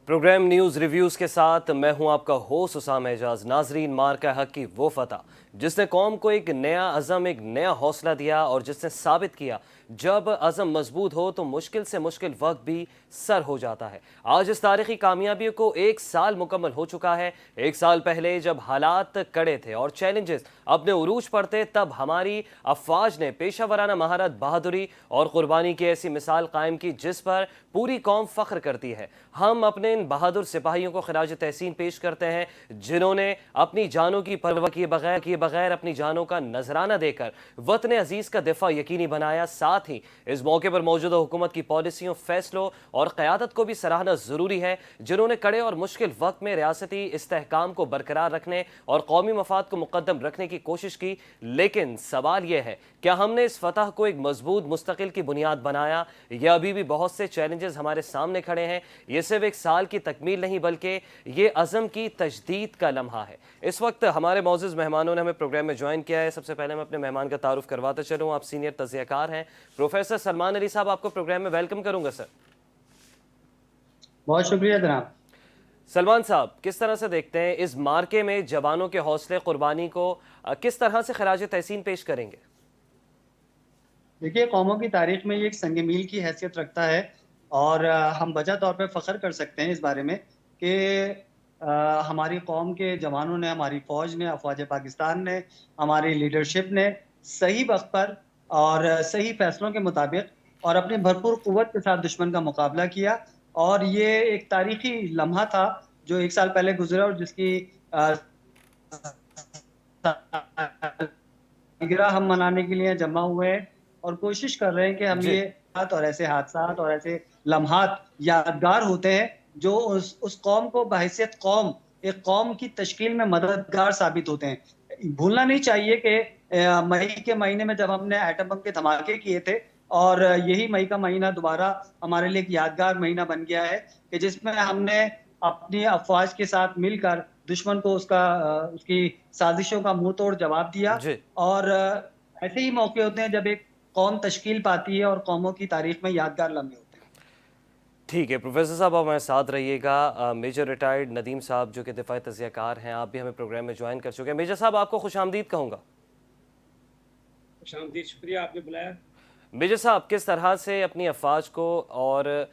Programme news reviews के साथ मैं हूं आपका होस्ट उसामा एजाज। नाजरीन, मार्का हक की वो फतह जिसने कौम को एक नया अज़म, एक नया हौसला दिया और जिसने साबित किया जब अज़म मजबूत हो तो मुश्किल से मुश्किल वक्त भी सर हो जाता है। आज इस तारीखी कामयाबी को एक साल मुकम्मल हो चुका है। एक साल पहले जब हालात कड़े थे और चैलेंजेस अपने उरूज पर थे, तब हमारी अफवाज ने पेशा वराना महारत, बहादुरी और कुर्बानी की ऐसी मिसाल कायम की जिस पर पूरी कौम फख्र करती है। हम अपने इन बहादुर सिपाहियों को खिराज तहसीन पेश करते हैं जिन्होंने अपनी जानों की परवाह किए बगैर अपनी जानों का नजराना देकर वतन अजीज का दिफा यकीनी बनाया। साथ ही इस मौके पर मौजूदा हुकूमत की पॉलिसियों, फैसलों और क़यादत को भी सराहना जरूरी है, जिन्होंने कड़े और मुश्किल वक्त में रियासती इस्तेहकाम को बरकरार रखने और कौमी मफाद को मुकद्दम रखने की कोशिश की। लेकिन सवाल यह है, क्या हमने इस फतह को एक मजबूत मुस्तकिल की बुनियाद बनाया या अभी भी बहुत से चैलेंजेस हमारे सामने खड़े हैं? ये सिर्फ एक साल की तकमील नहीं बल्कि ये अज़म की तजदीद का लम्हा है। इस वक्त हमारे मौजूद मेहमानों ने हमें प्रोग्राम में ज्वाइन किया है। सबसे पहले मैं अपने मेहमान का तारुफ करवाता चलूँ। आप सीनियर तज़कियाकार हैं, प्रोफेसर सलमान अली साहब। आपको प्रोग्राम में वेलकम करूंगा सर। बहुत शुक्रिया जनाब। सलमान साहब, किस तरह से देखते हैं इस मार्के में जवानों के हौसले कुर्बानी को किस तरह से खराज तहसीन पेश करेंगे? देखिए, कौमों की तारीख में ये एक संग मील की हैसियत रखता है और हम वजह तौर पे फ़ख्र कर सकते हैं इस बारे में कि हमारी कौम के जवानों ने, हमारी फ़ौज ने, अफ़वाज पाकिस्तान ने, हमारी लीडरशिप ने सही वक्त पर और सही फैसलों के मुताबिक और अपनी भरपूर क़ुव्वत के साथ दुश्मन का मुकाबला किया। और ये एक तारीखी लम्हा था जो एक साल पहले गुजरा और जिसकी सालगिरह हम मनाने के लिए जमा हुए हैं और कोशिश कर रहे हैं कि हम जी। ये और ऐसे हादसात और ऐसे लम्हात यादगार होते हैं जो उस कौम को बहैसियत कौम, एक कौम की तश्कील में मददगार साबित होते हैं। भूलना नहीं चाहिए कि मई के महीने में जब हमने एटम बम के धमाके किए थे और यही मई का महीना दोबारा हमारे लिए एक यादगार महीना बन गया है कि जिसमें हमने अपनी अफवाज के साथ मिलकर दुश्मन को उसकी साजिशों का मुंह तोड़ जवाब दिया। जी। और ऐसे ही मौके होते हैं जब एक कौम तश्कील पाती है और कौमों की तारीख में यादगार लम्हे होते हैं। ठीक है प्रोफेसर साहब, आप हमारे साथ रहिएगा। मेजर रिटायर्ड नदीम साहब जो कि दिफाई तज़कियाकार हैं, आप भी हमें प्रोग्राम में ज्वाइन कर चुके हैं। मेजर साहब, आपको खुश आमदीद कहूँगा। शामदी, शुक्रिया आपने बुलाया। मेजर साहब, किस तरह से अपनी अफवाज को और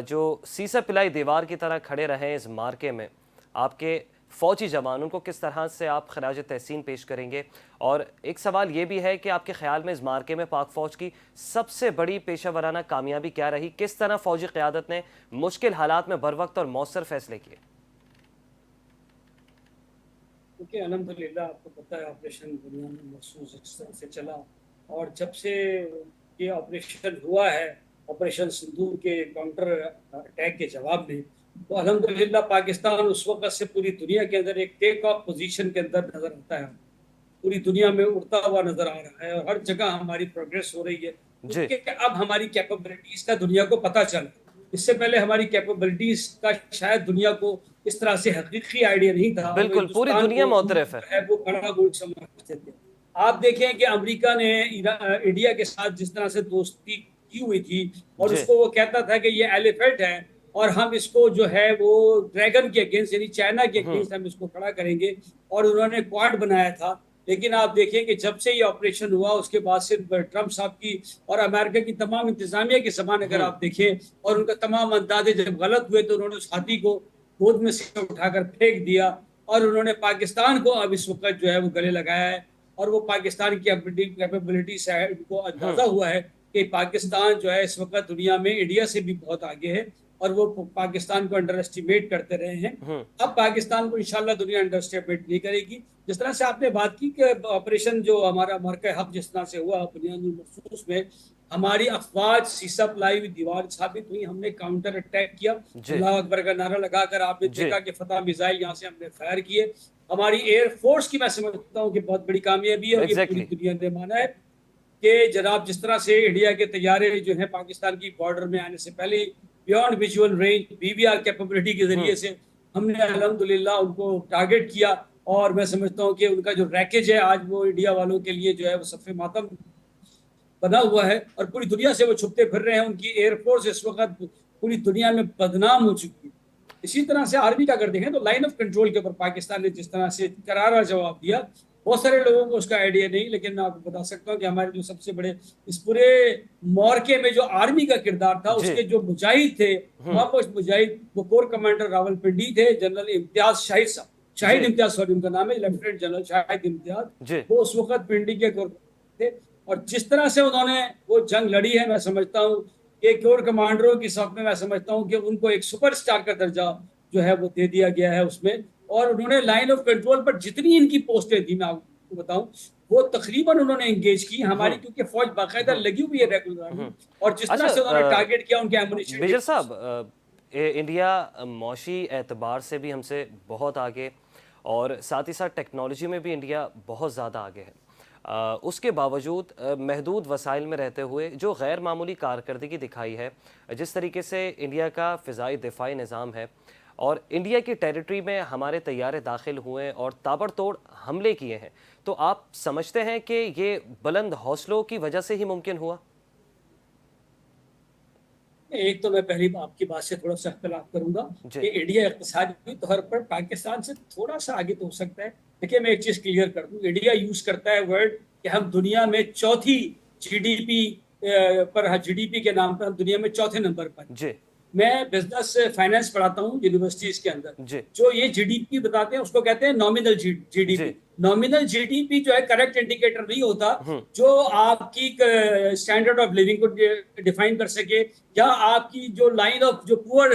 जो सीसा पिलाई दीवार की तरह खड़े रहे इस मार्के में, आपके फ़ौजी जवानों को किस तरह से आप खराज तहसीन पेश करेंगे? और एक सवाल ये भी है कि आपके ख्याल में इस मार्के में पाक फ़ौज की सबसे बड़ी पेशा वराना कामयाबी क्या रही? किस तरह फ़ौजी क़यादत ने मुश्किल हालात में बर वक्त और मौसर फैसले किए? क्योंकि अल्हम्दुलिल्लाह आपको पता है ऑपरेशन दुनिया में महसूस इस तरह से चला। और जब से ये ऑपरेशन हुआ है, ऑपरेशन सिंदूर के काउंटर अटैक के जवाब में, तो अल्हम्दुलिल्लाह पाकिस्तान उस वक्त से पूरी दुनिया के अंदर एक टेक ऑफ पोजीशन के अंदर नजर आता है। पूरी दुनिया में उड़ता हुआ नजर आ रहा है और हर जगह हमारी प्रोग्रेस हो रही है, जी। क्योंकि अब हमारी कैपेबिलिटीज का दुनिया को पता चला। इससे पहले हमारी कैपेबिलिटीज का शायद दुनिया को इस तरह से हकीकी आइडिया नहीं था और वो बिल्कुल, पूरी हिंदुस्तान दुनिया को मोतरफ है। जो है वो बड़ा मुल्क समझते थे। आप देखें कि अमेरिका ने इंडिया के साथ जिस तरह से दोस्ती की हुई थी और जी। उसको वो कहता था कि ये एलिफेंट है और हम इसको जो है वो ड्रैगन के अगेंस्ट यानी चाइना के अगेंस्ट हम इसको खड़ा करेंगे, और उन्होंने क्वाड बनाया था। लेकिन आप देखें कि जब से ये ऑपरेशन हुआ उसके बाद से ट्रंप साहब की और अमेरिका की तमाम इंतजामिया की जबान अगर आप देखें और उनका तमाम अंदाजे जब गलत हुए तो उन्होंने उस हाथी को गोद में से उठाकर फेंक दिया और उन्होंने पाकिस्तान को अब इस वक्त जो है वो गले लगाया है। और वो पाकिस्तान की कैपेबिलिटी से उनको अंदाजा हुआ है कि पाकिस्तान जो है इस वक्त दुनिया में इंडिया से भी बहुत आगे है और वो पाकिस्तान को अंडर एस्टिमेट करते रहे हैं। अब पाकिस्तान को इंशाल्लाह दुनिया अंडर एस्टिमेट नहीं करेगी। जिस तरह से आपने बात की कि ऑपरेशन जो हमारा मरकज़ हब जिस तरह से हुआ बुनियादी मखसूस में, हमारी अफवाज सीसा पलाई हुई दीवार साबित हुई। हमने काउंटर अटैक किया, जी। अल्लाह अकबर का नारा लगाकर आपने जी। देखा कि फतह मिसाइल यहाँ से हमने फायर किए। हमारी एयरफोर्स की मैं समझता हूँ कि बहुत बड़ी कामयाबी है और ये पूरी एग्जैक्टली। दुनिया ने माना है कि जनाब जिस तरह से इंडिया के तैयारे जो है पाकिस्तान की बॉर्डर में आने से पहले beyond visual range BVR capability के जरिए से हमने अल्हम्दुलिल्लाह उनको टारगेट किया। और मैं समझता हूँ कि उनका जो रैकेज है आज वो इंडिया वालों के लिए जो है वो सफ़े मातम बना हुआ है और पूरी दुनिया से वो छुपते फिर रहे हैं। उनकी एयरफोर्स इस वक्त पूरी दुनिया में बदनाम हो चुकी है। इसी तरह से आर्मी का अगर देखें तो लाइन ऑफ कंट्रोल के ऊपर पाकिस्तान ने जिस तरह से करारा जवाब दिया, बहुत सारे लोगों को उसका आइडिया नहीं, लेकिन मैं आपको बता सकता हूँ कि हमारे जो सबसे बड़े इस पूरे मोर्चे में जो आर्मी का किरदार था, उसके जो मुजाहिद थे, मोहम्मद मुजाहिद, वो कोर कमांडर रावलपिंडी थे, जनरल इम्तियाज शाहिद इम्तियाज, सॉरी उनका नाम है, लेफ्टिनेंट जनरल शाहिद इम्तियाज, वो उस वक्त पिंडी के कोर थे। और जिस तरह से उन्होंने वो जंग लड़ी है, मैं समझता हूँ कि कोर कमांडरों की सब में मैं समझता हूँ कि उनको एक सुपरस्टार का दर्जा जो है वो दे दिया गया है उसमें। और उन्होंने लाइन ऑफ कंट्रोल पर जितनी इनकी पोस्टें थी, मैं आपको बताऊं, वो तकरीबन उन्होंने एंगेज की हमारी, क्योंकि फौज बाकायदा लगी हुई है रेगुलर। और जिस तरह से उन्होंने टारगेट किया उनके एमुनिशन। मेजर साहब, इंडिया मौशी एतबार से भी हमसे बहुत आगे, और साथ ही साथ टेक्नोलॉजी में भी इंडिया बहुत ज़्यादा आगे है। उसके बावजूद महदूद वसाइल में रहते हुए जो गैर मामूली कारकर्दगी दिखाई है, जिस तरीके से इंडिया का फ़िज़ाई दिफाई निज़ाम है, और इंडिया की टेरिटरी में हमारे तैयारे दाखिल हुए और ताबड़तोड़ हमले किए हैं, तो आप समझते हैं कि ये बुलंद हौसलों की वजह से ही मुमकिन हुआ? एक तो मैं पहली आपकी बात से थोड़ा सा इख्तिलाफ करूंगा कि इंडिया इक़्तिसादी तौर पर पाकिस्तान से थोड़ा सा आगे तो हो सकता है। देखिए, मैं एक चीज क्लियर कर दूं, इंडिया यूज करता है वर्ड कि हम दुनिया में चौथी जीडीपी पर, जीडीपी के नाम पर हम दुनिया में चौथे नंबर पर। मैं बिजनेस फाइनेंस पढ़ाता हूँ यूनिवर्सिटीज के अंदर। जो ये जीडीपी बताते हैं उसको कहते हैं नॉमिनल जीडीपी। नॉमिनल जीडीपी जो है करेक्ट इंडिकेटर नहीं होता जो आपकी स्टैंडर्ड ऑफ लिविंग को डिफाइन कर सके, या आपकी जो लाइन ऑफ जो पुअर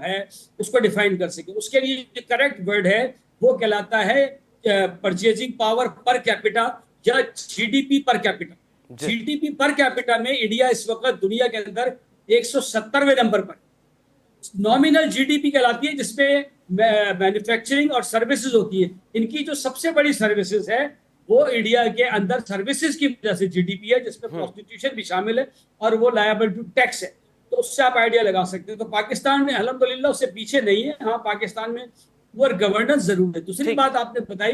है उसको डिफाइन कर सके। उसके लिए जो करेक्ट वर्ड है वो कहलाता है परचेजिंग पावर पर कैपिटा या GDP per capita. GDP per capita में इंडिया इस वक्त दुनिया के अंदर 170वें नंबर पर। नॉमिनल जीडीपी कहलाती है जिसमें मैन्युफैक्चरिंग और सर्विसेज होती है। इनकी जो सबसे बड़ी सर्विसेज है वो इंडिया के अंदर सर्विसेज की वजह से जीडीपी है, जिसमें प्रोस्टिट्यूशन भी शामिल है और वो लायबल टू टैक्स है। तो उससे आप आइडिया लगा सकते हैं। तो पाकिस्तान में अल्हम्दुलिल्लाह उससे पीछे नहीं है। हाँ, पाकिस्तान में पुअर गवर्नेंस जरूर है। दूसरी बात आपने बताई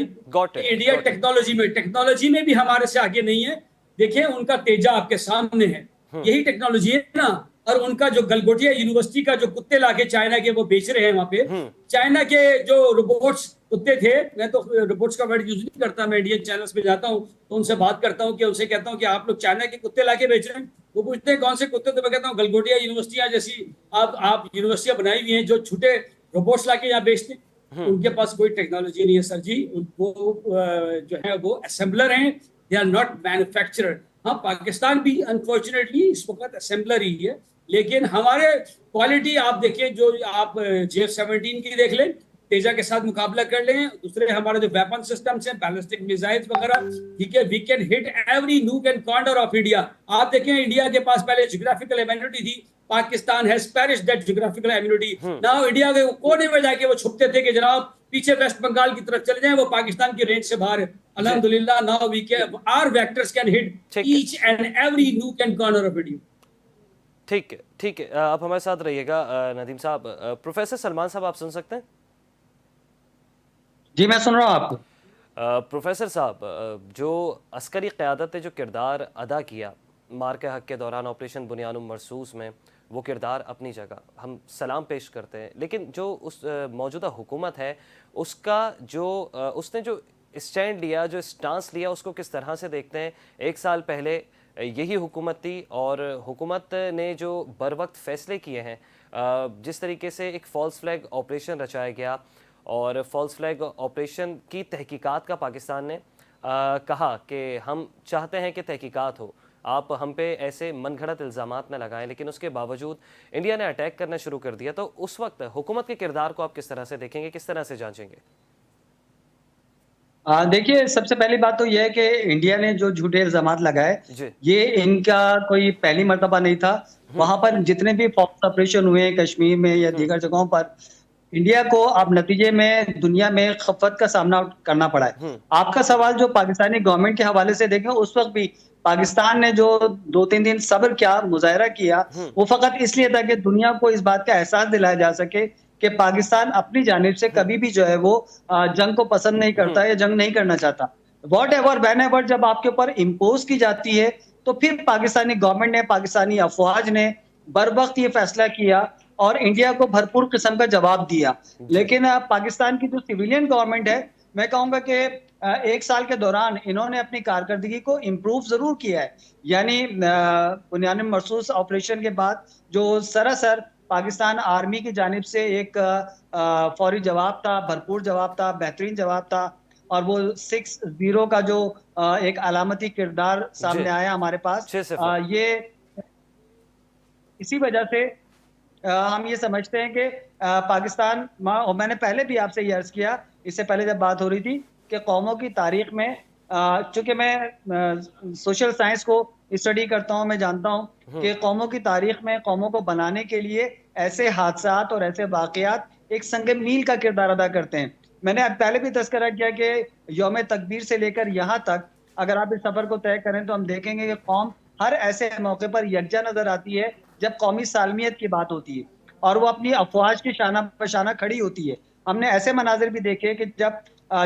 इंडिया टेक्नोलॉजी में भी हमारे से आगे नहीं है। देखिए, उनका तेजा आपके सामने है, यही टेक्नोलॉजी है ना। और उनका जो गलगोटिया यूनिवर्सिटी का जो कुत्ते लाके चाइना के वो बेच रहे हैं वहां पे, चाइना के जो रोबोट्स कुत्ते थे, मैं तो रोबोट्स का वर्ड यूज नहीं करता, मैं इंडियन चैनल्स पे जाता हूँ तो उनसे बात करता हूँ कि उनसे कहता हूँ कि आप लोग चाइना के कुत्ते लाके बेच रहे हैं। वो पूछते हैं कौन से कुत्ते, तो मैं कहता हूँ गलगोटिया यूनिवर्सिटियां जैसी आप यूनिवर्सिटियां बनाई हुई हैं जो छोटे रोबोट्स लाके यहाँ बेचते हैं। उनके पास कोई टेक्नोलॉजी नहीं है सर जी। वो जो है वो असेंबलर हैं, दे आर नॉट मैन्युफैक्चरर। हाँ, पाकिस्तान भी अनफॉर्चुनेटली इस वक्त असेंबलर ही है, लेकिन हमारे क्वालिटी आप देखिए, जो आप JF-17 की देख लें, तेजा के साथ मुकाबला कर लें। दूसरे हमारे जो वेपन सिस्टम्स हैं, बैलिस्टिक मिसाइल्स वगैरह, ठीक है, we can hit every nook and corner of India. आप देखें, इंडिया के पास पहले ज्योग्राफिकल इम्यूनिटी थी, Pakistan has perished that geographical immunity. Now India के कोने में जाके वो छुपते थे कि जनाब पीछे वेस्ट बंगाल की तरफ चले जाएं, वो पाकिस्तान की रेंज से बाहर है। अल्हम्दुलिल्लाह, now we can, our vectors can hit each and every nook and corner of India. ठीक है, आप हमारे साथ रहिएगा नदीम साहब। प्रोफेसर सलमान साहब, आप सुन सकते हैं? जी, मैं सुन रहा हूँ आपको। प्रोफेसर साहब, जो अस्करी क़यादत ने जो किरदार अदा किया मार्के हक के दौरान ऑपरेशन बुनियानुम मरसूस में, वो किरदार अपनी जगह हम सलाम पेश करते हैं। लेकिन जो उस मौजूदा हुकूमत है उसका जो उसने जो स्टैंड लिया, जो स्टांस लिया, उसको किस तरह से देखते हैं? 1 साल पहले यही हुकूमत थी और हुकूमत ने जो बर वक्त फ़ैसले किए हैं, जिस तरीके से एक फ़ॉल्स फ्लैग ऑपरेशन रचाया गया और फ़ॉल्स फ्लैग ऑपरेशन की तहकीकात का पाकिस्तान ने कहा कि हम चाहते हैं कि तहकीकात हो, आप हम पे ऐसे मनगढ़ंत इल्ज़ामात न लगाएं, लेकिन उसके बावजूद इंडिया ने अटैक करना शुरू कर दिया। तो उस वक्त हुकूमत के किरदार को आप किस तरह से देखेंगे, किस तरह से जांचेंगे? देखिए, सबसे पहली बात तो यह है कि इंडिया ने जो झूठे इल्जामात लगाए, ये इनका कोई पहली मर्तबा नहीं था। वहां पर जितने भी फॉल्स ऑपरेशन हुए कश्मीर में या दीगर जगहों पर, इंडिया को अब नतीजे में दुनिया में खफत का सामना करना पड़ा है। आपका सवाल जो पाकिस्तानी गवर्नमेंट के हवाले से देखें, उस वक्त भी पाकिस्तान ने जो 2-3 दिन सब्र किया, मुजाहरा किया, वो फकत इसलिए था कि दुनिया को इस बात का एहसास दिलाया जा सके कि पाकिस्तान अपनी जानिब से कभी भी जो है वो जंग को पसंद नहीं करता या जंग नहीं करना चाहता। वॉट एवर वैन एवर जब आपके ऊपर इम्पोज की जाती है, तो फिर पाकिस्तानी गवर्नमेंट ने, पाकिस्तानी अफवाज ने बर वक्त ये फैसला किया और इंडिया को भरपूर किस्म का जवाब दिया। जी। लेकिन पाकिस्तान की जो सिविलियन गवर्नमेंट है, मैं कहूंगा कि 1 साल के दौरान इन्होंने अपनी कारकर्दगी को इम्प्रूव जरूर किया है। यानी बुनियाद मखसूस ऑपरेशन के बाद जो सरासर पाकिस्तान आर्मी की जानिब से एक फौरी जवाब था, भरपूर जवाब था, बेहतरीन जवाब था, और वो 6-0 का जो एक अलामती किरदार जी। सामने आया हमारे पास, 6-0। ये इसी वजह से हम ये समझते हैं कि पाकिस्तान, और मैंने पहले भी आपसे ये अर्ज किया, इससे पहले जब बात हो रही थी, कि कौमों की तारीख में, चूंकि मैं सोशल साइंस को स्टडी करता हूं, मैं जानता हूं कि कौमों की तारीख में कौमों को बनाने के लिए ऐसे हादसात और ऐसे वाकयात एक संग मील का किरदार अदा करते हैं। मैंने अब पहले भी तस्करा किया कि यौम तकबीर से लेकर यहाँ तक अगर आप इस सफर को तय करें तो हम देखेंगे कि कौम हर ऐसे मौके पर यकजा नजर आती है जब कौमी सालमियत की बात होती है, और वो अपनी अफवाज की शाना बशाना खड़ी होती है। हमने ऐसे मनाजिर भी देखे कि जब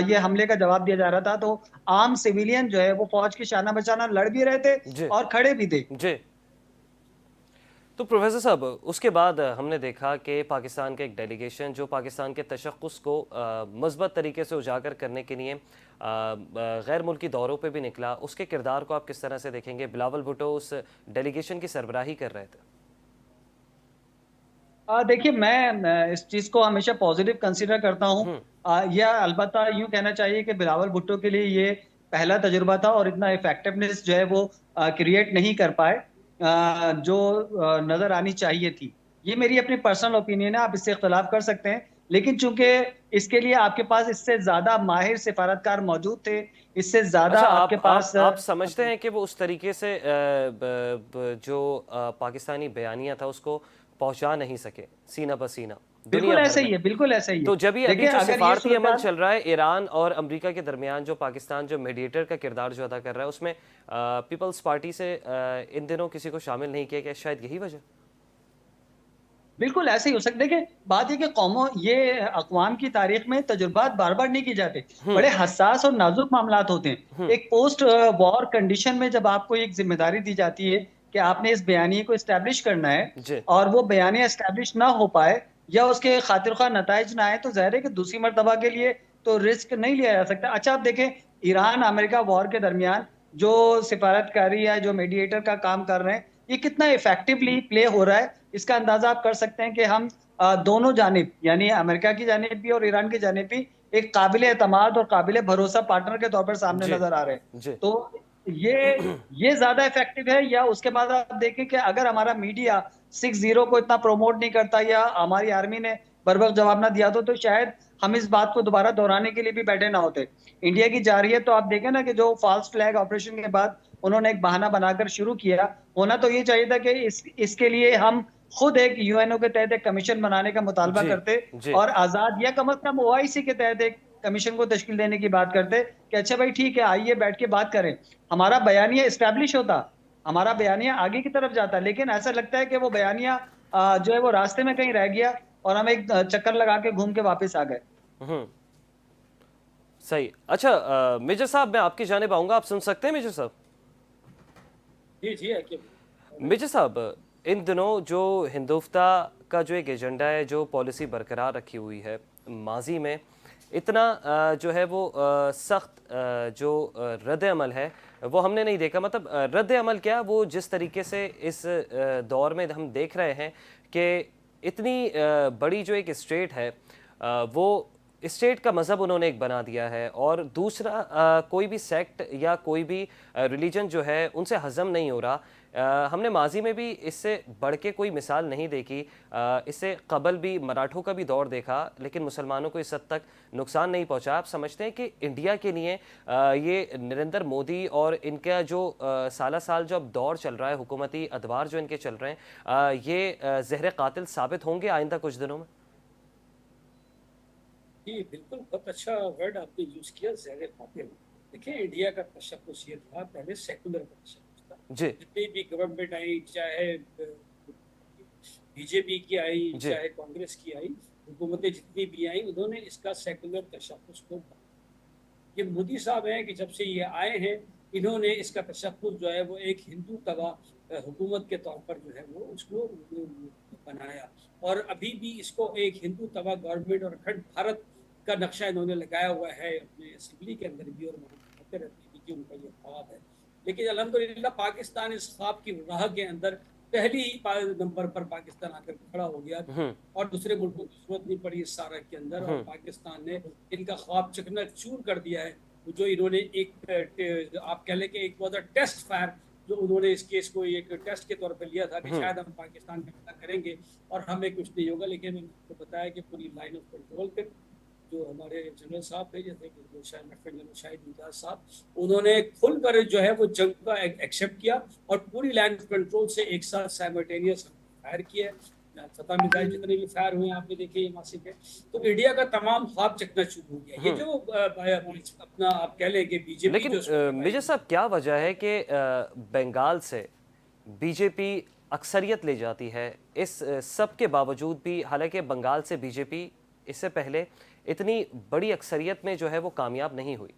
ये हमले का जवाब दिया जा रहा था, तो आम सिविलियन जो है वो फौज की शाना बशाना लड़ भी रहे थे जी। और खड़े भी थे। जी। तो प्रोफेसर साहब, उसके बाद हमने देखा कि पाकिस्तान का एक डेलीगेशन जो पाकिस्तान के तशख़्ख़ुस को मज़बूत तरीके से उजागर करने के लिए गैर मुल्की दौरों पे भी निकला, उसके किरदार को आप किस तरह से देखेंगे? बिलावल भुट्टो उस डेलीगेशन की सरबराही कर रहे थे। देखिए, मैं इस चीज को हमेशा पॉजिटिव कंसीडर करता हूँ। यह अलबत्ता यूं कहना चाहिए कि बिलावल भुट्टो के लिए ये पहला तजुर्बा था और इतना इफेक्टिवनेस जो है वो क्रिएट नहीं कर पाए जो नजर आनी चाहिए थी। ये मेरी अपनी पर्सनल ओपिनियन है, आप इससे इख्तलाफ कर सकते हैं, लेकिन चूंकि इसके लिए आपके पास इससे ज्यादा माहिर सिफारतकार मौजूद थे, इससे ज्यादा अच्छा, आपके पास आप समझते हैं कि वो उस तरीके से जो पाकिस्तानी बयानिया था उसको पहुंचा नहीं सके सीना ब सीना बिल्कुल दुनिया भर ऐसा में? ही है, बिल्कुल ऐसा ही है। तो जब ये अभी देखिए, जो अगर ये सिफारती अमल सूरत चल रहा है ईरान और अमेरिका के दरमियान, जो पाकिस्तान जो मीडिएटर का किरदार जो अदा कर रहा है, उसमें पीपल्स पार्टी से इन दिनों किसी को शामिल नहीं किया गया, शायद यही वजह? बिल्कुल ऐसे ही हो सकता है। देखिए, बात है कि कौमों, ये अक़वाम की तारीख में तजुर्बात बार बार नहीं की जाते, बड़े हसास और नाजुक मामलात होते हैं। एक पोस्ट वॉर कंडीशन में जब आपको एक जिम्मेदारी दी जाती है कि आपने इस बयानिए को इस्टेब्लिश करना है, जी। और वो बयानिया इस्टेब्लिश ना हो पाए या उसके खातिर खा नताइज ना आए, तो जाहिर है कि दूसरी मरतबा के लिए तो रिस्क नहीं लिया जा सकता। अच्छा, आप देखें, ईरान अमेरिका वॉर के दरमियान जो सिफारतकारी या जो मीडिएटर का काम कर रहे हैं, ये कितना इफेक्टिवली प्ले हो रहा है, इसका अंदाजा आप कर सकते हैं कि हम दोनों जानिब, यानी अमेरिका की जानिब भी और ईरान की जानिब भी, एक काबिल एतमाद और काबिल भरोसा पार्टनर के तौर पर सामने जी। नजर आ रहे हैं। जी। तो ये ज्यादा इफेक्टिव है, या उसके बाद आप देखें कि अगर हमारा मीडिया 6-0 को इतना प्रमोट नहीं करता या हमारी आर्मी ने बर वक्त जवाब ना दिया तो शायद हम इस बात को दोबारा दोहराने के लिए भी बैठे ना होते। इंडिया की जा रही है, तो आप देखें ना कि जो फॉल्स फ्लैग ऑपरेशन के बाद उन्होंने एक बहाना बनाकर शुरू किया, होना तो ये चाहिए था कि इसके लिए हम खुद एक यूएनओ के तहत एक कमीशन बनाने का मुतालबा जी। करते, जी। और आजाद या कम अज कम ओआईसी के तहत एक कमीशन को तश्कील देने की बात करते कि अच्छा भाई ठीक है, आइए बैठ के बात करें, हमारा बयानिया इस्टेब्लिश होता, हमारा बयानिया आगे की तरफ जाता। लेकिन ऐसा लगता है कि वो बयानिया जो है वो रास्ते में कहीं रह गया और हम एक चक्कर लगा के घूम के वापस आ गए। हम्म। सही। अच्छा, मेजर साहब, मैं आपकी जानिब आऊंगा, आप सुन सकते हैं मेजर साहब? जी जी है कि मेजर साहब, इन दिनों जो हिंदुस्ता का जो एक एजेंडा है, जो पॉलिसी बरकरार रखी हुई है, माजी में इतना जो है वो सख्त जो रद्द अमल है वो हमने नहीं देखा। मतलब रद्द अमल क्या, वो जिस तरीके से इस दौर में हम देख रहे हैं कि इतनी बड़ी जो एक स्टेट है, वो स्टेट का मज़हब उन्होंने एक बना दिया है, और दूसरा कोई भी सेक्ट या कोई भी रिलीजन जो है उनसे हज़म नहीं हो रहा। हमने माजी में भी इससे बढ़ के कोई मिसाल नहीं देखी। इससे कबल भी मराठों का भी दौर देखा, लेकिन मुसलमानों को इस हद तक नुकसान नहीं पहुंचा। आप समझते हैं कि इंडिया के लिए ये नरेंद्र मोदी और इनका जो साला साल जो अब दौर चल रहा है, हुकूमती अदवार जो इनके चल रहे हैं, ये ज़हर कातिल साबित होंगे आइंदा कुछ दिनों में? जी बिल्कुल, बहुत अच्छा वर्ड आपने यूज किया, ज़हर कातिल। देखिए, इंडिया का तशक्कुस ये था, पहले सेकुलर का तशक्कुस था। जी। जितनी भी गवर्नमेंट आई, चाहे बीजेपी की आई, जी। चाहे कांग्रेस की आई, हुकूमतें जितनी भी आई, उन्होंने इसका सेकुलर तशक्कुस को, ये मोदी साहब हैं कि जब से ये आए हैं, इन्होंने इसका तशक्कुस जो है वो एक हिंदू तवा हुकूमत के तौर पर जो है वो उसको बनाया, और अभी भी इसको एक हिंदू तवा गवर्नमेंट और अखंड भारत का नक्शा इन्होंने लगाया हुआ है अपने असेंबली के अंदर भी, और वहाँ कहते रहते हैं कि उनका ये ख्वाब है। लेकिन अल्हम्दुलिल्लाह पाकिस्तान इस ख्वाब की राह के अंदर पहली ही नंबर पर पाकिस्तान आकर खड़ा हो गया, और दूसरे मुल्कों की जरूरत नहीं पड़ी इस सारा के अंदर, और पाकिस्तान ने इनका ख्वाब चकनाचूर कर दिया है। जो इन्होंने एक आप कह लें कि एक वॉज अ टेस्ट फायर, जो उन्होंने इस केस को एक टेस्ट के तौर पर लिया था कि शायद हम पाकिस्तान का पता करेंगे और हमें कुछ नहीं होगा, लेकिन मैंने आपको बताया कि पूरी लाइन ऑफ कंट्रोल पे जो हमारे जनरल साहब थे, जैसे कि लेफ्टिनेंट जनरल शाहिद इम्तियाज साहब, उन्होंने खुलकर जो है वो जंग का एक्सेप्ट किया और पूरी लाइन ऑफ कंट्रोल से एक साथ साइमल्टेनियस फायर किया है। फतह मिसाइल जितने भी फायर हुए आपने देखे ये मासिक है, तो इंडिया का तमाम ख्वाब चकनाचूर हो गया। ये जो अपना आप कह लें कि बीजेपी लेकिन मेजर साहब क्या वजह है कि बंगाल से बीजेपी अक्सरियत ले जाती है, इस सब के बावजूद भी, हालांकि बंगाल से बीजेपी इससे पहले इतनी बड़ी अक्सरियत में जो है वो कामयाब नहीं हुई?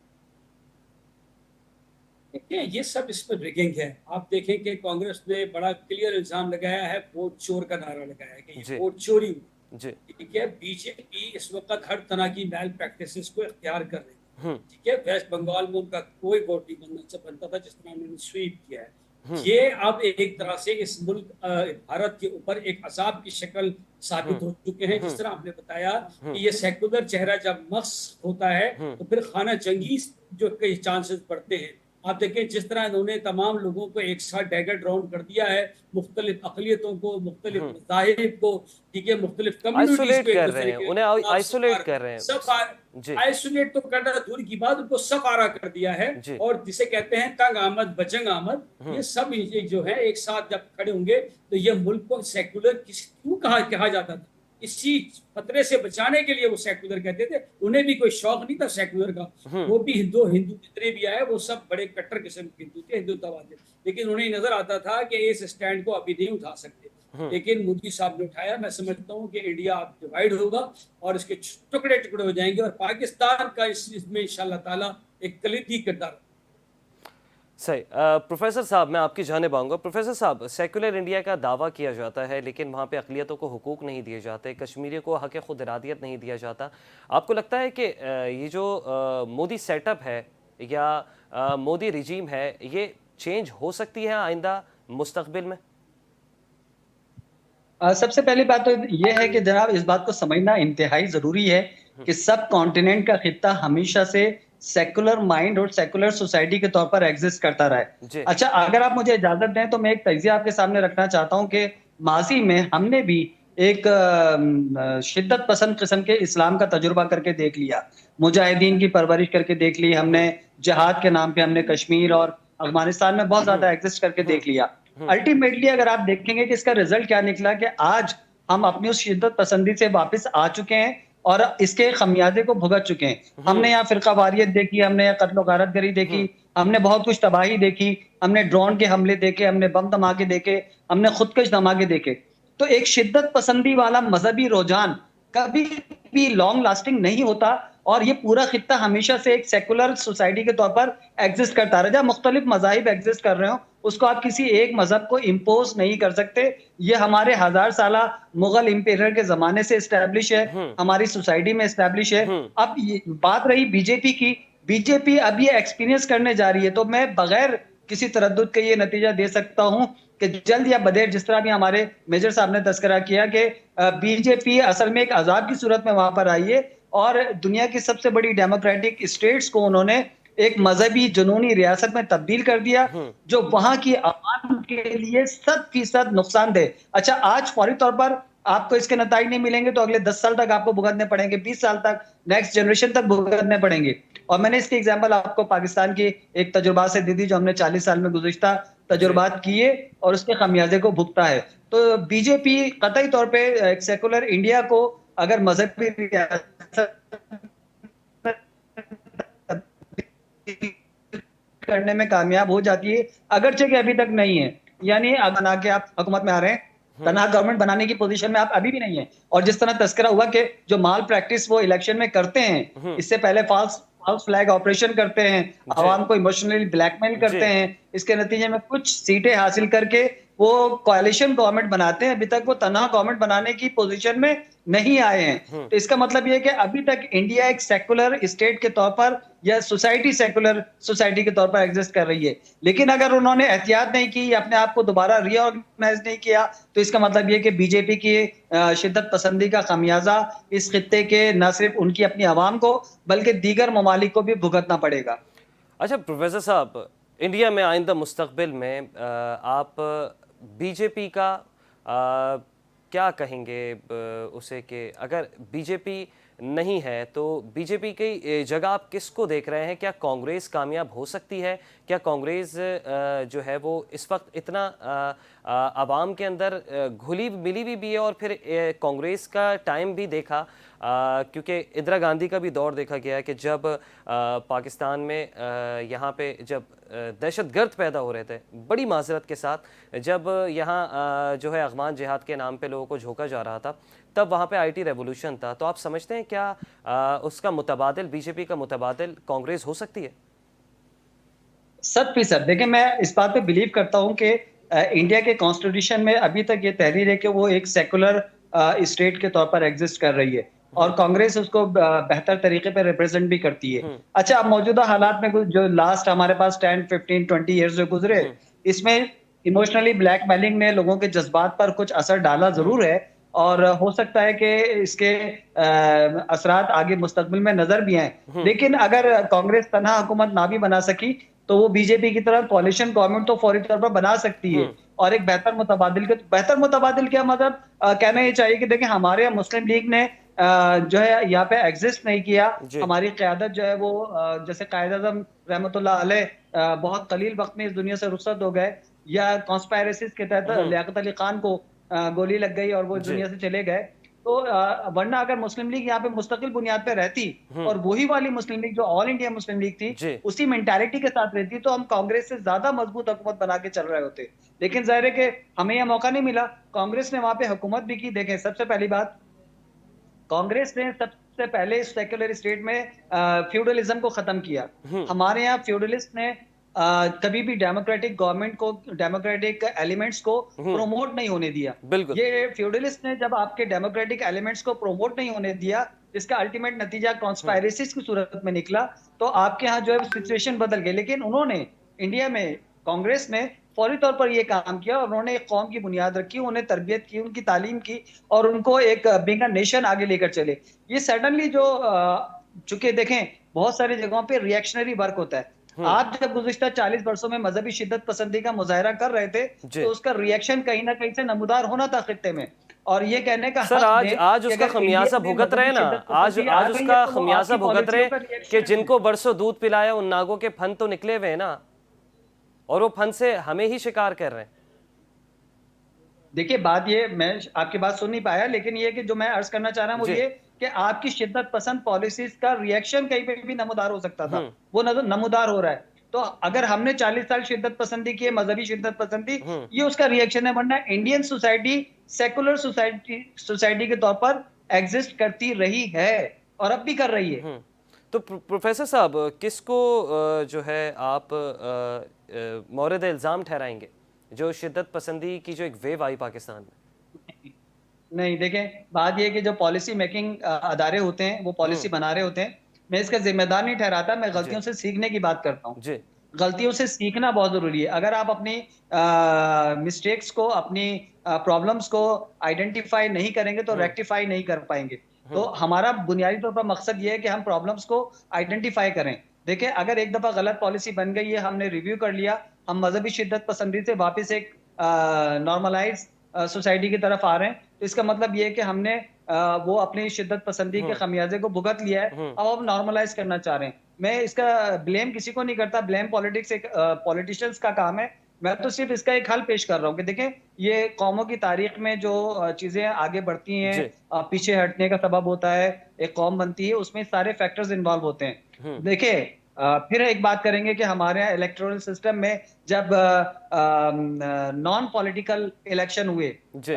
देखिए ये सब इसमें रिगिंग है। आप देखें कि कांग्रेस ने बड़ा क्लियर इल्जाम लगाया है, वोट चोर का नारा लगाया है कि ये वोट चोरी हुई। जी ठीक है, बीजेपी इस वक्त हर तरह की मैल प्रैक्टिसेस को इख्तियार कर रही है। हम्म ठीक है, वेस्ट बंगाल में उनका कोई वोट नहीं बनता था, जिस तरह उन्होंने स्वीप किया है। ये अब एक तरह से इस मुल्क भारत के ऊपर एक अजाब की शक्ल साबित हो चुके हैं। जिस तरह आपने बताया कि ये सेकुलर चेहरा जब मस्क होता है तो फिर खाना जंगी जो के चांसेस बढ़ते हैं। आप देखें जिस तरह इन्होंने तमाम लोगों को एक साथ डैगर ड्राउन कर दिया है, मुख्तलिफ अकलियतों को, मुख्तलिफ मज़ाहिब को, ठीक है, मुख्तलिफ कम्युनिटीज आइसोलेट को एक कर दूसरे रहे हैं, के उन्हें खिलाफ आइसोलेट कर रहे हैं सब जी आइसोलेट तो करना दूर की बात, उनको सब आरा कर दिया है। जी और जिसे कहते हैं तंग आमद बजंग आमद, ये सब जो है एक साथ जब खड़े होंगे तो ये मुल्क को सेकुलर क्यों कहा जाता था, इसी खतरे से बचाने के लिए वो सेकुलर कहते थे। उन्हें भी कोई शौक नहीं था सेकुलर का, वो भी हिंदू जितने भी आए वो सब बड़े कट्टर किस्म के हिंदू थे, हिंदुत्ववाद थे, लेकिन उन्हें नजर आता था कि इस स्टैंड को अभी नहीं उठा सकते। लेकिन मोदी साहब ने उठाया। मैं समझता हूँ कि इंडिया अब डिवाइड होगा और इसके टुकड़े टुकड़े हो जाएंगे, और पाकिस्तान का इसमें इंशाल्लाह ताला एक कलीदी किरदार। सही। प्रोफेसर साहब मैं आपकी जानिब आऊँगा। प्रोफेसर साहब, सेकुलर इंडिया का दावा किया जाता है लेकिन वहाँ पे अक़लियतों को हुकूक नहीं दिए जाते, कश्मीरियों को हक़ खुद इरादियत नहीं दिया जाता। आपको लगता है कि ये जो मोदी सेटअप है या मोदी रिजीम है, ये चेंज हो सकती है आइंदा मुस्तक़बिल में? सबसे पहली बात तो ये है कि जनाब इस बात को समझना इंतहाई जरूरी है कि सब कॉन्टिनेंट का खित्ता हमेशा से सेकुलर माइंड और सेकुलर सोसाइटी के तौर पर एग्जिस्ट करता रहा है। अच्छा, अगर आप मुझे इजाजत दें तो मैं एक तजिया आपके सामने रखना चाहता हूं कि माजी में हमने भी एक शिद्दत पसंद किस्म के इस्लाम का तजुर्बा करके देख लिया, मुजाहिदीन की परवरिश करके देख ली हमने, जिहाद के नाम पे हमने कश्मीर और अफगानिस्तान में बहुत ज्यादा एग्जिस्ट करके देख लिया। अल्टीमेटली अगर आप देखेंगे कि इसका रिजल्ट क्या निकला कि आज हम अपनी उस शिद्दत पसंदी से वापस आ चुके हैं और इसके खमियाजे को भुगत चुके हैं। हमने यहाँ फिरका वारियत देखी, हमने यहाँ कत्ल गारतगरी देखी, हमने बहुत कुछ तबाही देखी, हमने ड्रोन के हमले देखे, हमने बम धमाके देखे, हमने खुदकश धमाके देखे। तो एक शिद्दत पसंदी वाला मजहबी रुझान कभी भी लॉन्ग लास्टिंग नहीं होता, और ये पूरा खित्ता हमेशा से एक सेकुलर सोसाइटी के तौर पर एग्जिस्ट करता रहा। जब मुख्तलिफ मजाहिब एग्जिस्ट कर रहे हो उसको आप किसी एक मजहब को इम्पोज नहीं कर सकते। ये हमारे 1000 साल मुगल इंपीरियर के जमाने से एस्टैब्लिश है, हमारी सोसाइटी में एस्टैब्लिश है। अब ये बात रही बीजेपी की, बीजेपी अब ये एक्सपीरियंस करने जा रही है, तो मैं बगैर किसी तरद्दुद के ये नतीजा दे सकता हूं कि जल्द या बदेर, जिस तरह भी हमारे मेजर साहब ने तस्करा किया कि बीजेपी असल में एक अजाब की सूरत में वहां पर आई है और दुनिया की सबसे बड़ी डेमोक्रेटिक स्टेट्स को उन्होंने एक मजहबी जुनूनी रियासत में तब्दील कर दिया, जो वहां की आवाम के लिए 100% नुकसानदेह। अच्छा, आज फौरी तौर पर आपको इसके नतीजे नहीं मिलेंगे तो अगले 10 साल तक आपको भुगतने पड़ेंगे, 20 साल तक, नेक्स्ट जनरेशन तक भुगतने पड़ेंगे। और मैंने इसकी एग्जांपल आपको पाकिस्तान की एक तजुर्बा से दी थी, जो हमने 40 साल में गुज़िश्ता तजुर्बात किए और उसके खमियाजे को भुगता है। तो बीजेपी कतई तौर पे एक सेकुलर इंडिया को अगर मजहबी रियासत करने में कामयाब हो जाती है, अगरचे कि अभी तक नहीं है, यानी बना के आप हुकूमत में आ रहे हैं, तना गवर्नमेंट बनाने की पोजीशन में आप अभी भी नहीं है। और जिस तरह तस्करा हुआ कि जो माल प्रैक्टिस वो इलेक्शन में करते हैं, इससे पहले फॉल्स फॉल्स फ्लैग ऑपरेशन करते हैं, जी आवाम को इमोशनली ब्लैकमेल जी करते हैं, इसके नतीजे में कुछ सीटें हासिल करके वो कोalition गवर्नमेंट बनाते हैं। अभी तक वो तनहा गवर्नमेंट बनाने की पोजीशन में नहीं आए हैं। तो इसका मतलब ये है कि अभी तक इंडिया एक सेकुलर स्टेट के तौर पर या सोसाइटी सेकुलर सोसाइटी के तौर पर एग्जिस्ट कर रही है। लेकिन अगर उन्होंने एहतियात नहीं की, अपने आप को दोबारा रीऑर्गेनाइज नहीं किया, तो इसका मतलब ये कि बीजेपी की शिद्दत पसंदी का खामियाजा इस खित्ते के न सिर्फ उनकी अपनी आवाम को बल्कि दीगर ममालिक को भी भुगतना पड़ेगा। अच्छा प्रोफेसर साहब, इंडिया में आइंदा मुस्तकबिल में आप बीजेपी का क्या कहेंगे उसे कि अगर बीजेपी नहीं है तो बीजेपी की जगह आप किसको देख रहे हैं? क्या कांग्रेस कामयाब हो सकती है? क्या कांग्रेस जो है वो इस वक्त इतना आवाम के अंदर घुली मिली भी है? और फिर कांग्रेस का टाइम भी देखा क्योंकि इंदिरा गांधी का भी दौर देखा गया है कि जब पाकिस्तान में यहाँ पे जब दहशतगर्द पैदा हो रहे थे, बड़ी माजरत के साथ, जब यहाँ जो है अफगान जिहाद के नाम पे लोगों को झोंका जा रहा था, तब वहाँ पे आईटी रेवोल्यूशन था। तो आप समझते हैं क्या उसका मुतबादिल, बीजेपी का मुतबादिल कांग्रेस हो सकती है? 100%। देखिए, मैं इस बात पे बिलीव करता हूँ कि इंडिया के कॉन्स्टिट्यूशन में अभी तक ये तहरीर है कि वो एक सेकुलर स्टेट के तौर पर एग्जिस्ट कर रही है और कांग्रेस उसको बेहतर तरीके पे रिप्रेजेंट भी करती है। अच्छा, अब मौजूदा हालात में जो लास्ट हमारे पास 10, 15, 20 ईयर्स जो गुजरे, इसमें इमोशनली ब्लैकमेलिंग ने लोगों के जज्बात पर कुछ असर डाला जरूर है और हो सकता है कि इसके असरात आगे मुस्तकबिल में नजर भी आए। लेकिन अगर कांग्रेस तनहा हुकूमत ना भी बना सकी तो वो बीजेपी की तरह कोalition गवर्नमेंट तो फौरी तौर पर बना सकती है और एक बेहतर मुतबादिल क्या मतलब कहना ये चाहिए कि देखिए, हमारे यहाँ मुस्लिम लीग ने जो है यहाँ पे एग्जिस्ट नहीं किया। जी हमारी क़यादत जो है वो जैसे कायद-ए-आज़म रहमतुल्लाह अलैह बहुत कलील वक्त में इस दुनिया से रुखसत हो गए, या कॉन्स्पायरेसीज के तहत लियाकत अली खान को गोली लग गई और वो इस जी दुनिया से चले गए। तो वरना अगर मुस्लिम लीग यहाँ पे मुस्तकिल बुनियाद पे रहती और वही वाली मुस्लिम लीग जो ऑल इंडिया मुस्लिम लीग थी जी उसी मेंटालिटी के साथ रहती, तो हम कांग्रेस से ज्यादा मजबूत हुकूमत बना के चल रहे होते। लेकिन जाहिर है कि हमें यह मौका नहीं मिला। कांग्रेस ने वहां पे हुकूमत भी की। देखें, सबसे पहली बात, कांग्रेस ने सबसे पहले सेक्युलर स्टेट में फ्यूडलिज्म को खत्म किया। हमारे यहाँ फ्यूडलिस्ट ने कभी भी डेमोक्रेटिक गवर्नमेंट को, डेमोक्रेटिक एलिमेंट्स को प्रमोट नहीं होने दिया। बिल्कुल ये फ्यूडलिस्ट ने जब आपके डेमोक्रेटिक एलिमेंट्स को प्रमोट नहीं होने दिया, इसका अल्टीमेट नतीजा कॉन्स्पायरेसीज की सूरत में निकला, तो आपके यहाँ जो है सिचुएशन बदल गई। लेकिन उन्होंने इंडिया में, कांग्रेस ने फौरी तौर पर ये काम किया और उन्होंने एक कौम की बुनियाद रखी, उन्हें तरबियत की, उनकी तालीम की और उनको एक बिंग अ नेशन आगे लेकर चले। ये सडनली जो चूंकि देखें, बहुत सारी जगहों पे रिएक्शनरी वर्क होता है। आप जब गुज़िश्ता 40 वर्षों में मजहबी शिद्दत पसंदी का मुजाहरा कर रहे थे जी तो उसका रिएक्शन कहीं ना कहीं से नमूदार होना था खित्ते में। और ये कहने का सर, हक आज दें आज कि उसका अगर खमियाजा इंडिया में भुगत रहे मजहबी ना, शिद्दत आज पसंदी आ आज गई है उसका तो वो खमियाजा आपकी भुगत रहे पॉलिसियों का कि रिएक्शन है। जिनको बरसों दूध पिलाया उन नागों के फन तो निकले हुए हैं ना, और वो फन से हमें ही शिकार कर रहे हैं। देखिए, बात ये, मैं आपकी बात सुन नहीं पाया, लेकिन ये कि जो मैं अर्ज करना चाह रहा हूँ वो जी ये कि आपकी शिद्दत पसंद पॉलिसीज का रिएक्शन कहीं पे भी नमूदार हो सकता था, वो नमूदार हो रहा है। तो अगर हमने 40 साल शिद्दत पसंदी की है, मजहबी शिद्दत पसंदी, ये उसका रिएक्शन है। वरना इंडियन सोसाइटी सेकुलर सोसाइटी के तौर पर एग्जिस्ट करती रही है और अब भी कर रही है। तो प्रोफेसर साहब, किसको जो है आप मौरिद इल्ज़ाम ठहराएंगे जो शिद्दत पसंदी की जो एक वेव आई पाकिस्तान में? नहीं, देखें, बात ये है कि जो पॉलिसी मेकिंग अदारे होते हैं वो पॉलिसी बना रहे होते हैं। मैं इसका जिम्मेदार नहीं ठहराता, मैं गलतियों से सीखने की बात करता हूँ। जी गलतियों से सीखना बहुत जरूरी है। अगर आप अपनी मिस्टेक्स को, अपनी प्रॉब्लम्स को आइडेंटिफाई नहीं करेंगे तो रेक्टिफाई नहीं कर पाएंगे। तो हमारा बुनियादी तौर पर मकसद ये है कि हम प्रॉब्लम्स को आइडेंटिफाई करें। देखिए, अगर एक दफा गलत पॉलिसी बन गई है, हमने रिव्यू कर लिया, हम मजहबी शिद्दत पसंदी से वापस एक नॉर्मलाइज सोसाइटी की तरफ आ रहे हैं, तो इसका मतलब ये है कि हमने वो अपनी शिद्दत पसंदी के खमियाजे को भुगत लिया है, अब हम नॉर्मलाइज करना चाह रहे हैं। मैं इसका ब्लेम किसी को नहीं करता, ब्लेम पॉलिटिक्स एक पॉलिटिशियंस का काम है। मैं तो सिर्फ इसका एक हल पेश कर रहा हूँ कि देखें, ये कौमों की तारीख में जो चीजें आगे बढ़ती हैं, जी पीछे हटने का सबब होता है, एक कौम बनती है, उसमें सारे फैक्टर्स इन्वॉल्व होते हैं। देखिए, फिर एक बात करेंगे कि हमारे यहाँ इलेक्टोरल सिस्टम में जब नॉन पॉलिटिकल इलेक्शन हुए, जी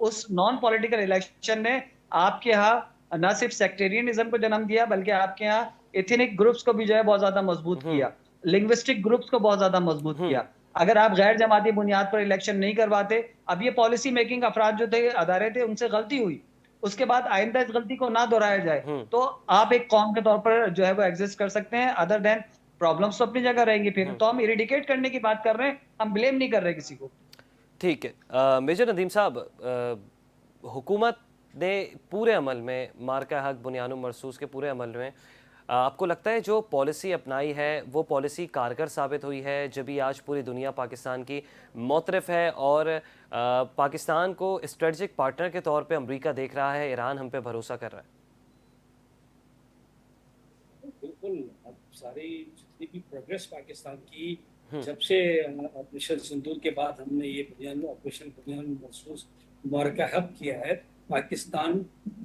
उस नॉन पॉलिटिकल इलेक्शन ने आपके यहाँ न सिर्फ सेक्टेरियनिज्म को जन्म दिया, बल्कि आपके यहाँ एथनिक ग्रुप्स को भी जो है बहुत ज्यादा मजबूत किया, लिंग्विस्टिक ग्रुप्स को बहुत ज्यादा मजबूत किया। अगर आप गैर जमाती बुनियाद पर इलेक्शन नहीं करवाते, अब ये पॉलिसी मेकिंग अफराद जो थे, अदारे थे, उनसे गलती हुई, उसके बाद आइंदा इस गलती को ना दोहराया जाए, तो आप एक कौम के तौर पर जो है वो एग्जिस्ट कर सकते हैं। अदर देन प्रॉब्लम्स तो अपनी जगह रहेंगी, फिर तो हम इरिडिकेट करने की बात कर रहे हैं, हम ब्लेम नहीं कर रहे किसी को। ठीक है। मेजर नदीम साहब, हुकूमत ने पूरे अमल में मार्का हक बुनियानुम मरसूस के पूरे अमल में आपको लगता है जो पॉलिसी अपनाई है वो पॉलिसी कारगर साबित हुई है, जब भी आज पूरी दुनिया पाकिस्तान की मौतरफ है और पाकिस्तान को स्ट्रेटजिक पार्टनर के तौर पे अमेरिका देख रहा है, ईरान हम पे भरोसा कर रहा है? बिल्कुल। अब सारी जितनी भी प्रोग्रेस पाकिस्तान की, जब से ऑपरेशन सिंदूर के बाद हमने ये ऑपरेशन बुनियानुम मरसूस मार्का हक किया है, पाकिस्तान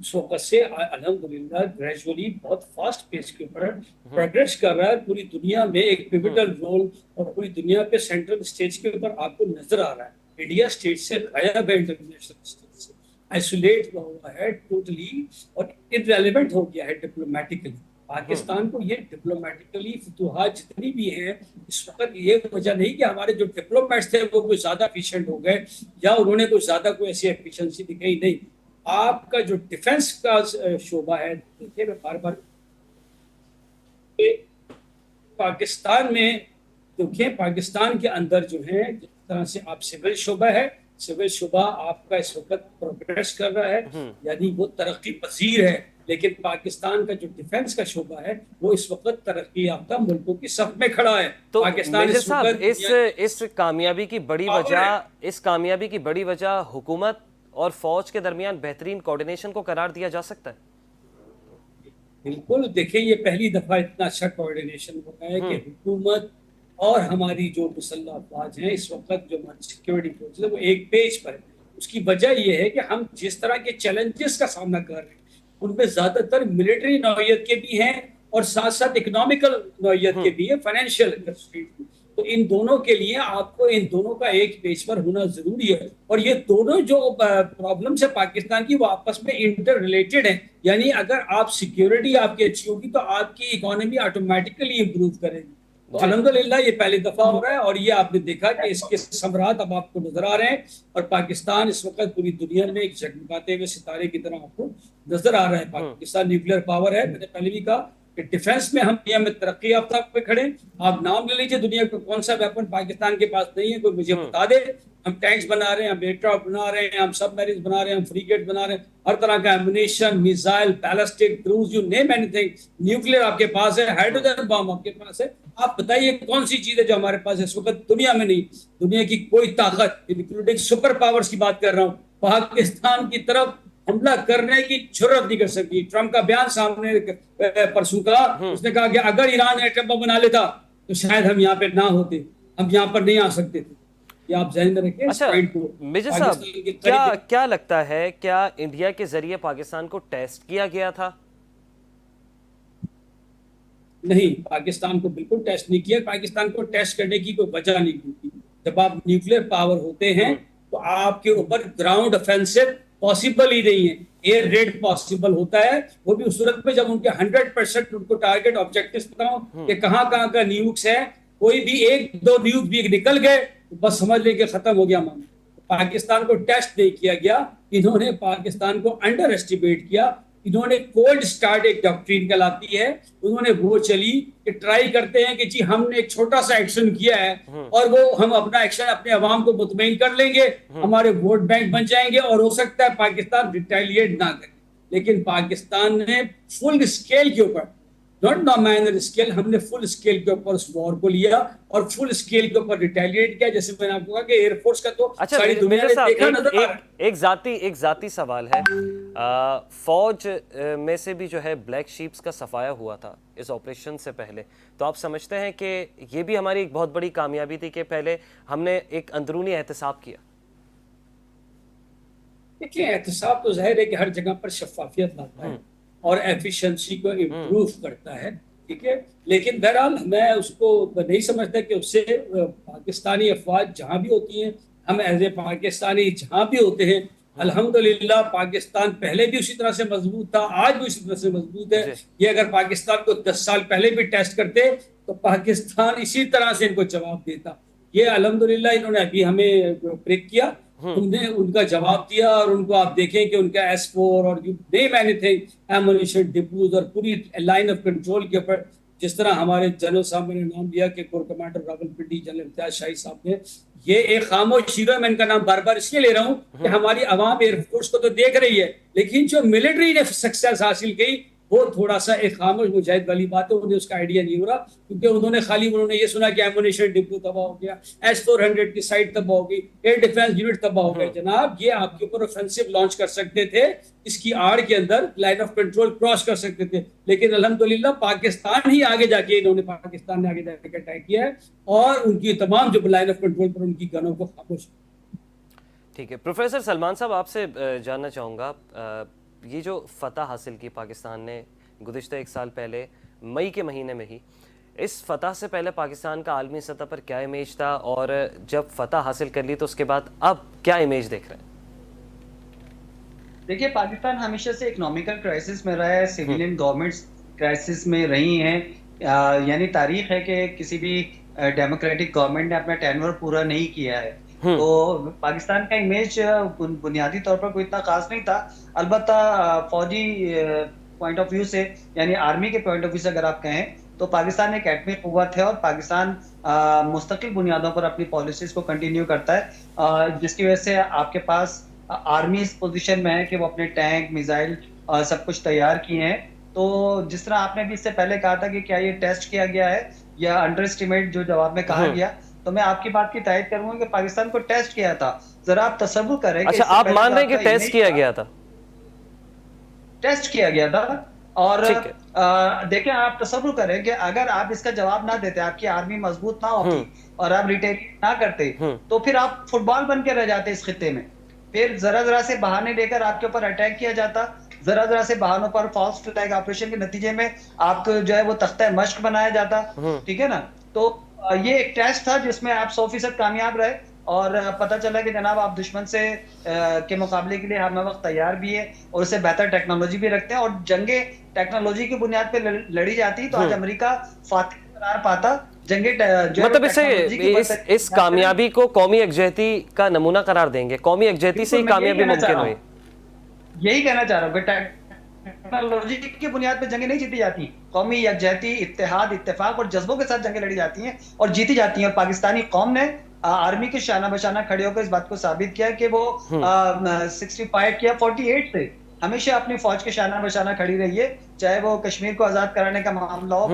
उस वक़्त से अल्हम्दुलिल्लाह ग्रेजुअली बहुत फास्ट पेस के ऊपर प्रोग्रेस कर रहा है। पूरी दुनिया में एक पिवटल रोल और पूरी दुनिया पे सेंट्रल स्टेज के ऊपर आपको नजर आ रहा है। इंडिया स्टेज से गायब है, इंटरनेशनल स्टेज से आइसोलेट हुआ है टोटली और इररिलेवेंट हो गया है डिप्लोमेटिकली। पाकिस्तान को ये डिप्लोमेटिकली फतूहात जितनी भी हैं इस वक्त, ये वजह नहीं कि हमारे जो डिप्लोमेट्स थे वो कोई ज्यादा एफिशिएंट हो गए या उन्होंने कोई ज्यादा कोई ऐसी एफिशिएंसी दिखाई, नहीं। आपका जो डिफेंस का शोबा है, देखिए मैं बार बार पाकिस्तान में, देखिए पाकिस्तान के अंदर जो है जिस तरह से आप सिविल शोबा है, सिविल शोबा आपका इस वक्त प्रोग्रेस कर रहा है, यानी वो तरक्की पजीर है। लेकिन पाकिस्तान का जो डिफेंस का शोबा है वो इस वक्त तरक्की याफ्ता मुल्कों की सफ में खड़ा है। तो पाकिस्तान मेजर साहब, इस कामयाबी की बड़ी वजह हुकूमत और फौज के दरमियान बेहतरीन कोऑर्डिनेशन को करार दिया जा सकता है। बिल्कुल। देखिए ये पहली दफा इतना अच्छा कोऑर्डिनेशन हो रहा है कि हुकूमत और हमारी जो मुसल्लह अफवाज हैं इस वक्त, जो हमारी सिक्योरिटी फोर्सेज है, वो एक पेज पर है। उसकी वजह यह है कि हम जिस तरह के चैलेंजेस का सामना कर रहे हैं उनमें ज्यादातर मिलिट्री नौयत के भी हैं और साथ साथ इकोनॉमिकल नौयत के भी है, फाइनेंशियल इंडस्ट्री। तो इन दोनों के लिए आपको इन दोनों का एक पेज पर होना जरूरी है। और ये दोनों जो प्रॉब्लम्स है पाकिस्तान की, वो आपस में इंटर रिलेटेड है। यानी अगर आप सिक्योरिटी आपकी अच्छी होगी तो आपकी इकोनॉमी ऑटोमेटिकली इंप्रूव करेगी। तो अल्हम्दुलिल्लाह ये पहली दफा हो रहा है और ये आपने देखा कि इसके समरात अब आपको नजर आ रहे हैं और पाकिस्तान इस वक्त पूरी दुनिया में एक जगमगाते हुए सितारे की तरह आपको नजर आ रहा है। पाकिस्तान न्यूक्लियर पावर है। मैंने पहले भी कहा कि डिफेंस में हम दुनिया में तरक्की याफ्ता पे खड़े। आप नाम ले लीजिए दुनिया का कौन सा वेपन पाकिस्तान के पास नहीं है, कोई मुझे बता दे। हम टैंक्स बना रहे हैं, हम एयरक्राफ्ट बना रहे हैं, हम सबमरीन बना रहे हैं, हम फ्रीगेट बना रहे हैं, हर तरह का ammunition, missile, ballistic, cruise, you name anything. Nuclear आपके पास है, हाइड्रोजन बम आपके पास है। आप बताइए कौन सी चीज है जो हमारे पास इस वक्त दुनिया में नहीं। दुनिया की कोई ताकत, इंक्लूडिंग सुपर पावर्स की बात कर रहा हूँ, पाकिस्तान की तरफ हमला करने की जरूरत नहीं कर सकती। ट्रंप का बयान सामने परसों का, उसने कहा कि अगर ईरान एटम बम बना लेता तो शायद हम यहाँ पे ना होते, हम यहाँ पर नहीं आ सकते थे। ये आप ध्यान में रखें। अच्छा मेजर साहब, क्या लगता है, क्या इंडिया के जरिए पाकिस्तान को टेस्ट किया गया था? नहीं, पाकिस्तान को बिल्कुल टेस्ट नहीं किया। पाकिस्तान को टेस्ट करने की कोई वजह नहीं होती। जब आप न्यूक्लियर पावर होते हैं तो आपके ऊपर ग्राउंड ऑफेंसिव पॉसिबल ही नहीं है। एयर रेड पॉसिबल होता है, वो भी उस सूरत में जब उनके 100% उनको टारगेट ऑब्जेक्टिव्स पता हो कि कहाँ कहाँ का न्यूक्स है। कोई भी एक दो न्यूक्स भी निकल गए तो बस समझ लें खत्म हो गया मामला। पाकिस्तान को टेस्ट नहीं किया गया, इन्होंने पाकिस्तान को अंडर एस्टिमेट किया। इन्होंने कोल्ड स्टार्ट एक डॉक्ट्रिन कहलाती है, उन्होंने वो चली कि ट्राई करते हैं कि जी हमने एक छोटा सा एक्शन किया है और वो हम अपना एक्शन अपने अवाम को मुतमईन कर लेंगे, हमारे वोट बैंक बन जाएंगे और हो सकता है पाकिस्तान रिटेलिएट ना करे। लेकिन पाकिस्तान ने फुल स्केल के ऊपर, नॉट द माइनर स्केल, हमने फुल स्केल के ऊपर उस वॉर को लिया और फुल स्केल के ऊपर रिटेलिएट किया। जैसे मैंने आपको कहा कि एयरफोर्स का तो सारी दुनिया ने देखा नजर आ रहा है। एक जाती सवाल है, फौज में से भी जो है ब्लैक शीप्स का सफाया हुआ था इस ऑपरेशन से पहले, तो आप समझते हैं कि ये भी हमारी एक बहुत बड़ी कामयाबी थी कि पहले हमने एक अंदरूनी एहतसाब किया? देखिए एहतसाब तो जाहिर है कि हर जगह पर शफाफियत लाता है और एफिशिएंसी को इम्प्रूव करता है, ठीक है। लेकिन बहरहाल मैं उसको नहीं समझता कि उससे पाकिस्तानी अफवाज जहाँ भी होती हैं, हम एज ए पाकिस्तानी जहाँ भी होते हैं, अल्हम्दुलिल्लाह पाकिस्तान पहले भी उसी तरह से मजबूत था, आज भी उसी तरह से मजबूत है। जी। ये अगर पाकिस्तान को 10 साल पहले भी टेस्ट करते तो पाकिस्तान इसी तरह से इनको जवाब देता। ये अल्हम्दुलिल्लाह इन्होंने अभी हमें ब्रेक किया, हमने उनका जवाब दिया, और उनको आप देखें कि उनका S4 और नेम एनीथिंग एमुनिशन डिपोज और पूरी लाइन ऑफ कंट्रोल के ऊपर, जिस तरह हमारे जनरल साहब ने नाम लिया कि core commander Rawalpindi general Imtiaz Shahi साहब ने, ये एक खामोश हीरो, मैं इनका नाम बार बार इसलिए ले रहा हूं कि हमारी आवाम एयरफोर्स को तो देख रही है, लेकिन जो मिलिट्री ने सक्सेस हासिल की वो थोड़ा सा एक खामोश मुजाहिद वाली बात है, उन्हें उसका आइडिया नहीं हो रहा, क्योंकि उन्होंने ये सुना कि एमुनिशन डिपो तबाह हो गया, S-400 की साइट तबाह हो गई, एयर डिफेंस यूनिट तबाह हो गए। जनाब, ये आपके ऊपर ऑफेंसिव लॉन्च कर सकते थे, इसकी आड़ के अंदर लाइन ऑफ कंट्रोल क्रॉस कर सकते थे, लेकिन अल्हम्दुलिल्लाह पाकिस्तान ही आगे जाके पाकिस्तान ने आगे जाके अटैक किया है, और उनकी तमाम जो लाइन ऑफ कंट्रोल पर उनकी गनों को खामोश। ठीक है प्रोफेसर सलमान साहब, आपसे जानना चाहूँगा, ये जो फतह हासिल की पाकिस्तान ने गुज़िश्ता 1 साल पहले मई के महीने में ही, इस फतह से पहले पाकिस्तान का आलमी सतह पर क्या इमेज था, और जब फतह हासिल कर ली तो उसके बाद अब क्या इमेज देख रहे हैं? देखिए, पाकिस्तान हमेशा से इकोनॉमिकल क्राइसिस में रहा है, सिविलियन गवर्नमेंट्स क्राइसिस में रही हैं। यानी तारीख है कि किसी भी डेमोक्रेटिक गवर्नमेंट ने अपना टेन्योर पूरा नहीं किया है। तो पाकिस्तान का इमेज बुनियादी तौर पर कोई इतना खास नहीं था। अलबत्ता फौजी पॉइंट ऑफ व्यू से, यानी आर्मी के पॉइंट ऑफ व्यू से अगर आप कहें, तो पाकिस्तान एक एटमी कुव्वत है, और पाकिस्तान मुस्तकिल बुनियादों पर अपनी पॉलिसीज को कंटिन्यू करता है, जिसकी वजह से आपके पास आर्मी इस पोजीशन में है कि वो अपने टैंक, मिसाइल सब कुछ तैयार किए हैं। तो जिस तरह आपने भी इससे पहले कहा था कि क्या ये टेस्ट किया गया है या अंडर एस्टिमेट जो जवाब में कहा गया, तो मैं आपकी बात की तायद करूंगा कि पाकिस्तान को टेस्ट किया था। जरा आप तसव्वुर करें। अच्छा, आप मान रहे हैं कि टेस्ट किया गया था? टेस्ट किया गया था। और देखें, आप तसव्वुर करें कि अगर आप इसका जवाब ना देते, आपकी आर्मी मजबूत ना होती और आप रिटेलिएट ना करते, तो फिर आप फुटबॉल बन के रह जाते इस खित्ते में। फिर जरा जरा से बहाने लेकर आपके ऊपर अटैक किया जाता, जरा जरा से बहानों पर फॉल्स फ्लैग ऑपरेशन के नतीजे में आपको जो है वो तख्ता मश्क बनाया जाता। ठीक है ना? तो ये एक टेस्ट था जिसमें आप 100% कामयाब रहे, और पता चला कि जनाब आप दुश्मन से के मुकाबले के लिए हर वक्त तैयार भी है, और उससे बेहतर टेक्नोलॉजी भी रखते हैं, और जंगे टेक्नोलॉजी की बुनियाद पे लड़ी जाती, तो आज अमेरिका फातिह करार पाता। मतलब इस कामयाबी को कौमी यकजहती का नमूना करार देंगे, कौमी यकजहती से ही कामयाबी मुमकिन हुई। यही कहना चाह रहा हूँ कि टेक्नोलॉजी की बुनियाद पे जंगें नहीं जीती जाती, कौमी यकजहती, इत्तेहाद, इत्तेफाक और जज्बों के साथ जंगें लड़ी जाती हैं और जीती जाती हैं। और पाकिस्तानी कौम ने आर्मी के शाना बशाना खड़े होकर इस बात को साबित किया कि वो 65 या 48 से हमेशा अपनी फौज के शाना बशाना खड़ी रही है, चाहे वो कश्मीर को आजाद कराने का मामला हो,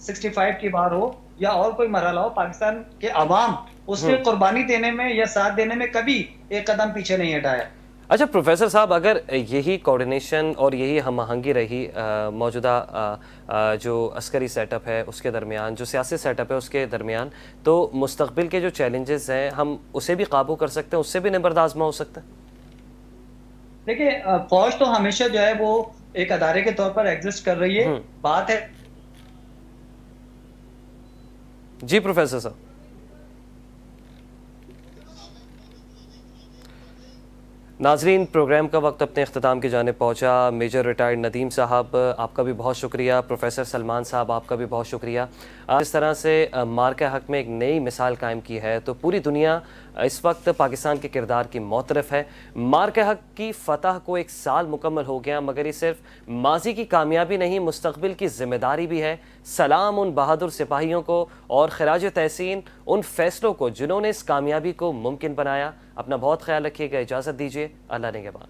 65 की बार हो या और कोई मरहला हो। पाकिस्तान के अवाम उसमें कुर्बानी देने में या साथ देने में कभी एक कदम पीछे नहीं हटाया। अच्छा प्रोफेसर साहब, अगर यही कोऑर्डिनेशन और यही हम आहंगी रही मौजूदा जो अस्करी सेटअप है उसके दरमियान, जो सियासी सेटअप है उसके दरमियान, तो मुस्तकबिल के जो चैलेंजेस हैं हम उसे भी काबू कर सकते हैं, उससे भी निबर्द आज़मा हो सकता है? देखिए, फौज तो हमेशा जो है वो एक अदारे के तौर पर एग्जिस्ट कर रही है। बात है जी प्रोफेसर साहब। नाजरीन, प्रोग्राम का वक्त अपने अख्ताम की जानिब पहुँचा। मेजर रिटायर्ड नदीम साहब, आपका भी बहुत शुक्रिया। प्रोफेसर सलमान साहब, आपका भी बहुत शुक्रिया। इस तरह से मार्का हक में एक नई मिसाल कायम की है, तो पूरी दुनिया इस वक्त पाकिस्तान के किरदार की मौतरफ है। मार्का हक की फ़तह को 1 साल मुकम्मल हो गया, मगर ये सिर्फ माजी की कामयाबी नहीं, मुस्तकबिल की जिम्मेदारी भी है। सलाम उन बहादुर सिपाहियों को और खराज तहसीन उन फैसलों को जिन्होंने इस कामयाबी को मुमकिन बनाया। अपना बहुत ख्याल रखिएगा, इजाज़त दीजिए, अल्लाह निगहबान।